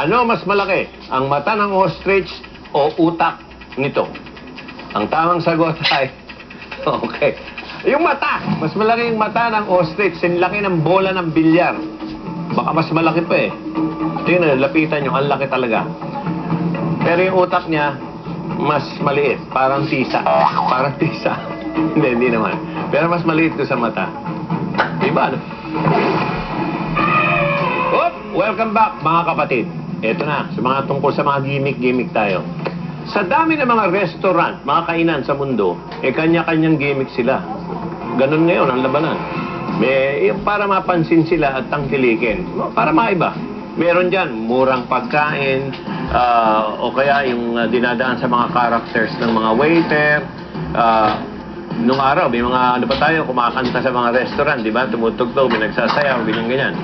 Ano mas malaki? Ang mata ng ostrich o utak nito? Ang tamang sagot ay... Okay. Yung mata. Mas malaki yung mata ng ostrich. Sinlaki ng bola ng bilyar. Baka mas malaki pa eh. Tingnan, lapitan nyo. Ang laki talaga. Pero yung utak niya, mas maliit. Parang tisa. Parang tisa. Hindi naman. Pero mas maliit ko sa mata. Diba? Ano? Welcome back, mga kapatid. Ito na, sa mga tungkol sa mga gimmick-gimmick tayo. Sa dami ng mga restaurant, mga kainan sa mundo, kanya-kanyang gimmick sila. Ganun ngayon ang labanan. Para mapansin sila at tangkilikin. Para maiba. Meron dyan, murang pagkain, o kaya yung dinadaan sa mga characters ng mga waiter. Nung araw, may mga ano pa tayo, kumakanta sa mga restaurant, di ba? Tumutugtog, may nagsasayaw, ganyan-ganyan.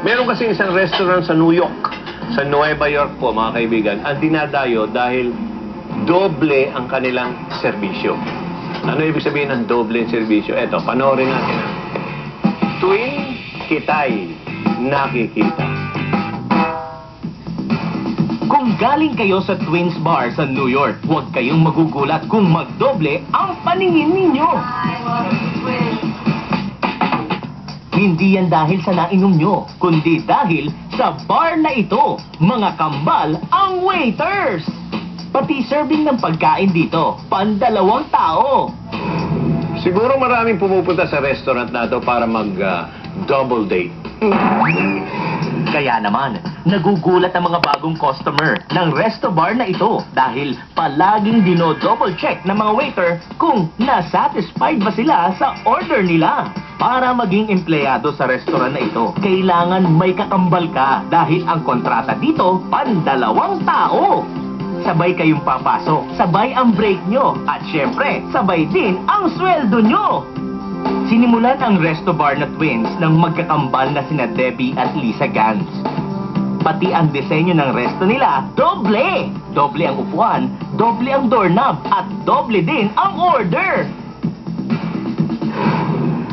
Meron kasi isang restaurant sa New York, sa Nueva York po, mga kaibigan, ang dinadayo dahil doble ang kanilang serbisyo. Ano ibig sabihin ng doble serbisyo? Eto, panoorin natin. Tuwing kita'y nakikita. Kung galing kayo sa Twins Bar sa New York, huwag kayong magugulat kung magdoble ang paningin ninyo. Hindi yan dahil sa nainom nyo, kundi dahil sa bar na ito, mga kambal ang waiters! Pati serving ng pagkain dito, pandalawang tao. Siguro maraming pumupunta sa restaurant na to para mag-double date. Kaya naman, nagugulat ang mga bagong customer ng resto bar na ito dahil palaging dino-double check ng mga waiter kung nasatisfied ba sila sa order nila. Para maging empleyado sa restaurant na ito, kailangan may kakambal ka dahil ang kontrata dito, pandalawang tao. Sabay kayong papasok, sabay ang break nyo, at syempre, sabay din ang sweldo nyo. Sinimulan ang resto bar na Twins ng magkakambal na sina Debbie at Lisa Gans. Pati ang disenyo ng resto nila, doble! Doble ang upuan, doble ang doorknob, at doble din ang order!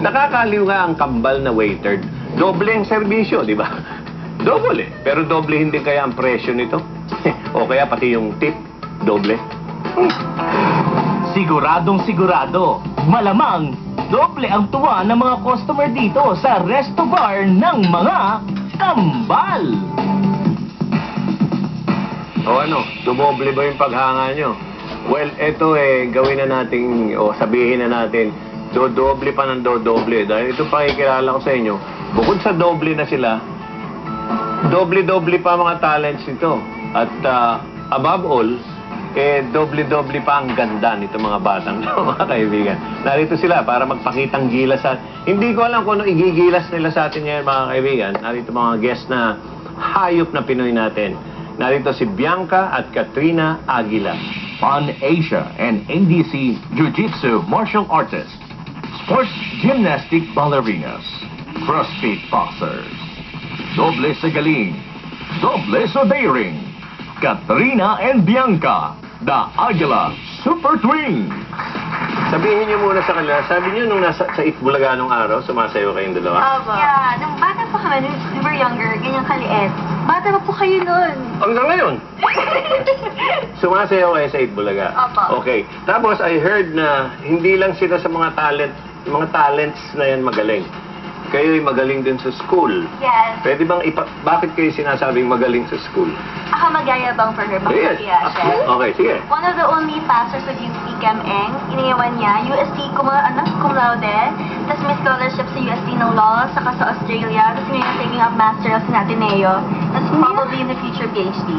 Nakakaliw nga ang kambal na waiter. Doble ang serbisyo, di ba? Doble eh. Pero doble hindi kaya ang presyo nito? O kaya pati yung tip, doble? Siguradong sigurado, malamang, doble ang tuwa ng mga customer dito sa resto bar ng mga kambal. O ano, dumoble ba yung paghanga nyo? Well, eto gawin na natin, o sabihin na natin, dodoble pa ng dodoble. Dahil ito pakikilala ko sa inyo, bukod sa doble na sila, doble-doble pa mga talents nito. At above all, doble-doble pa ang ganda nito mga batang mga kaibigan. Narito sila para magpakitang gilas sa... Hindi ko alam kung ano igigilas nila sa atin ngayon mga kaibigan. Narito mga guest na hayop na Pinoy natin. Narito si Bianca at Katrina Aguila. Pan-Asia and ADC Jiu-Jitsu martial artists, sports gymnastic ballerinas, CrossFit boxers. Doble sa galing, doble sa daring. Katrina and Bianca, the Aguila Super Twins. Sabihin niyo muna sa kanila, sabi niyo nung nasa sa Itbulaga nung araw, sumasayo kayong dalawa? Opo. Yeah, nung bata pa kami, nung we were younger, ganyang kaliit. Bata pa po kayo nun. Hanggang ngayon. Sumasayaw kayo sa Itbulaga? Opo. Okay. Tapos I heard na hindi lang sila sa mga talents na yan magaling. Kayo'y magaling din sa school. Yes. Pwede bang bakit kayo sinasabing magaling sa school? Ako magyayabang for her. Yes. Okay, sige. One of the only passers of UST Chem-Eng, iniyawan niya, UST cum laude, tapos may scholarship sa UST ng law, saka sa Australia, tapos ngayon taking up master of Ateneo, tapos probably in the future PhD.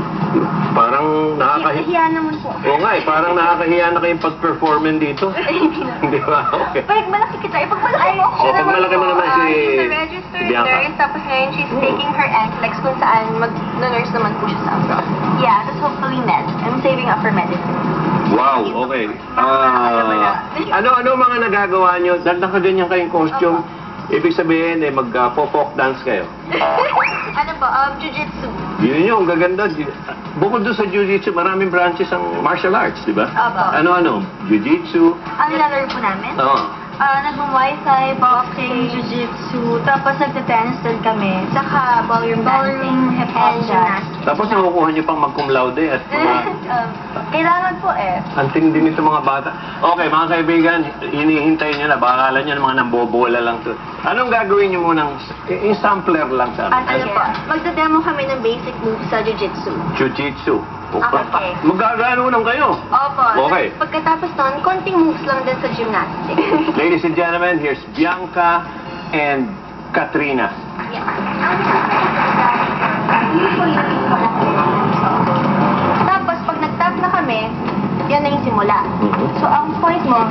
Parang nakakahiya. Nahiya naman po. Oo nga parang nakakahiya na kayong pag-performan dito. Hindi ba? Okay. Pag malaki kita, pag malaki mo ako. O, pag malaki mo naman si She's a registered Bianca. nurse, tapos ngayon she's taking her NCLEX kung saan mag-nurse naman po siya sa abroad. Yeah, tapos hopefully med. I'm saving up for medicine. Wow, okay. Ano mga nagagawa nyo? Dahil nakaganyan kayong costume, ibig sabihin, mag-folk dance kayo. Ano po? Jiu-jitsu. Yun yung gaganda. Bukod doon sa jiu-jitsu, maraming branches ang martial arts, di ba? Opo. Ano? Jiu-jitsu. Ang nilalaro po namin? Oo. Nag-muay thai, boxing, jiu-jitsu, tapos nagte-tennis din kami. Saka ballroom dancing, hip-hop, gymnastics. Tapos nakukuha niyo pang mag-cum laude at Kailangan po eh. ang tindi nito mga bata. Okay, mga kaibigan, hinihintay niyo na. Baka akala niyo mga nambobola lang to. Anong gagawin niyo munang, i-sampler lang sa amin? Ano po? Magdademo kami ng basic moves sa Jiu-Jitsu. Jiu-Jitsu. Okay. Magagano lang kayo. Opo. Okay. Pagkatapos nun, konting moves lang din sa gymnastics. Ladies and gentlemen, here's Bianca and Katrina. Tapos, pag nag-tap na kami, yan na yung simula. Mhm. So, ang point mo,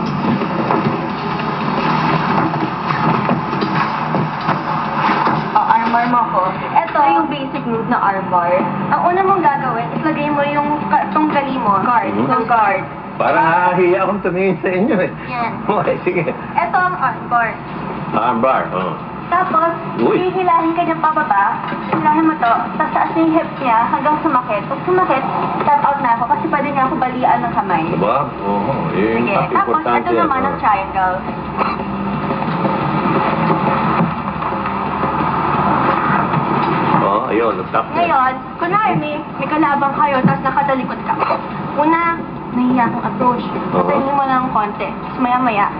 armbar mo ko. Ito yung basic move na armbar. Ang una mong gagawin, islagay mo yung tunggali mo. Guard. Mhm. Yung guard. Parang nahihiya akong tumingin sa inyo eh. Yan. Okay, sige. Ito ang armbar. Armbar. Oh. Tapos, Uy. hihilahin ka niya pababa, hilahin mo to, tapos taas na yung hips niya hanggang sumakit. Pag sumakit, tap out na ako kasi pwede niya ako balian ng kamay. Diba? Oo. Yun Sige. ang Tapos, importante. ito naman ang triangle. Oo, ayun. Nag-tap na. Ngayon, kunwari may kalabang kayo, tapos nakatalikod ka. Una, nahiya akong approach. Patayin mo lang konti. Tapos maya-maya,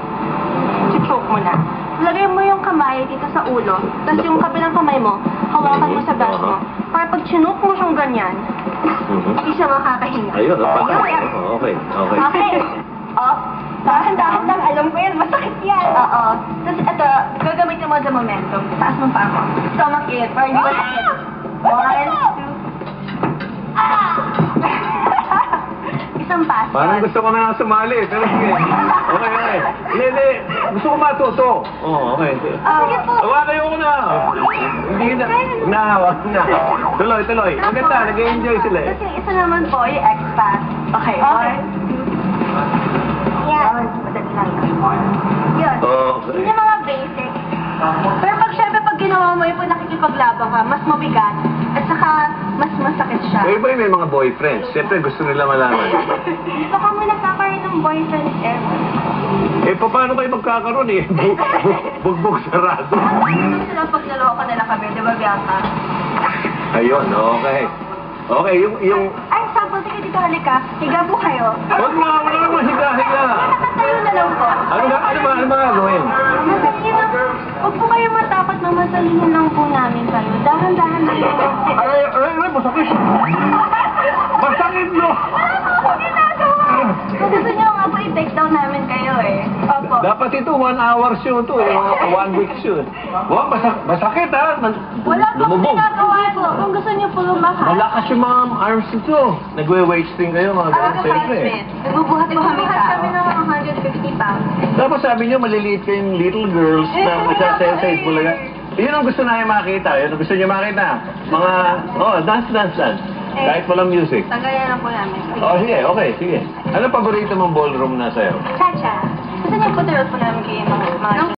choke mo na. Lagay mo yung kamay dito sa ulo, tapos yung kabilang kamay mo, hawakan mo sa back mo. Para pag chinook mo siyang ganyan, hindi siya makakahinga. Ayun, dapat. Ayun. Okay, okay. Okay. Up. Dahan-dahan lang. Alam ko yan. Masakit yan. Oo. Tapos ito, gagamitin mo sa momentum. Taas ng paa mo. Stomach in. Para hindi masakit. 1, 2. Isang pass. Parang gusto ko na sumali. Pero sige. Okay, okay. Hindi. Gusto ko matuto. Oo, okay. Sige po. Hawakan ko na. Hindi na. Nahawak na. Tuloy, tuloy. Maganda. Nag-enjoy sila eh. Tapos yung isa naman po, yung X-Pass. Okay. 1, 2. Yan. Madali lang. Yun. Okay. Yun yung mga basic. Pero pag syempre pag ginawa mo yun, pag nakikipaglabang ka, mas mabigat. At saka, mas masakit siya. Kayo ba yung may mga boyfriends? Siyempre gusto nila malaman. Hindi pa kami nagkakaroon ng boyfriend ever. Eh, paano kayo magkakaroon eh? Bugbog sarado. Ano sila pag naloko nila kami, di ba, Bianca? Ayun, okay. Okay, yung... Ay, sample, sige dito, halika. Higa po kayo. Huwag na, wala naman higa-higa. Nakatayo na lang po. Ano ba gawin? Masalihin lang. Huwag po kayo matakot na masalihin lang po namin kayo. Dahan-dahan lang po. Ay, masakit. Masakit, no? Kung gusto niyo nga po, i-take down namin kayo eh. Opo. Dapat ito, 1 hour show to eh. 1 week show. Wow, masakit ha. Wala po Lumubog. ginagawa po. Kung gusto niyo po lumakas. Malakas yung mga arms ito. Nagwe-weights din kayo mga ganun. Siyempre. Nagbubuhat po kami ng 150 pounds. Tapos sabi niyo, maliliit kayong little girls na magsasayaw sa Itbulaga. Yun ang gusto namin makita. Yun ang gusto niyo makita. Mga, dance. Kahit walang music. Tagayan lang po namin. Oh, sige, okay, sige. Ano paborito mong ballroom na sa'yo? Cha-cha. Gusto niyo po tuloy po namin kayo mga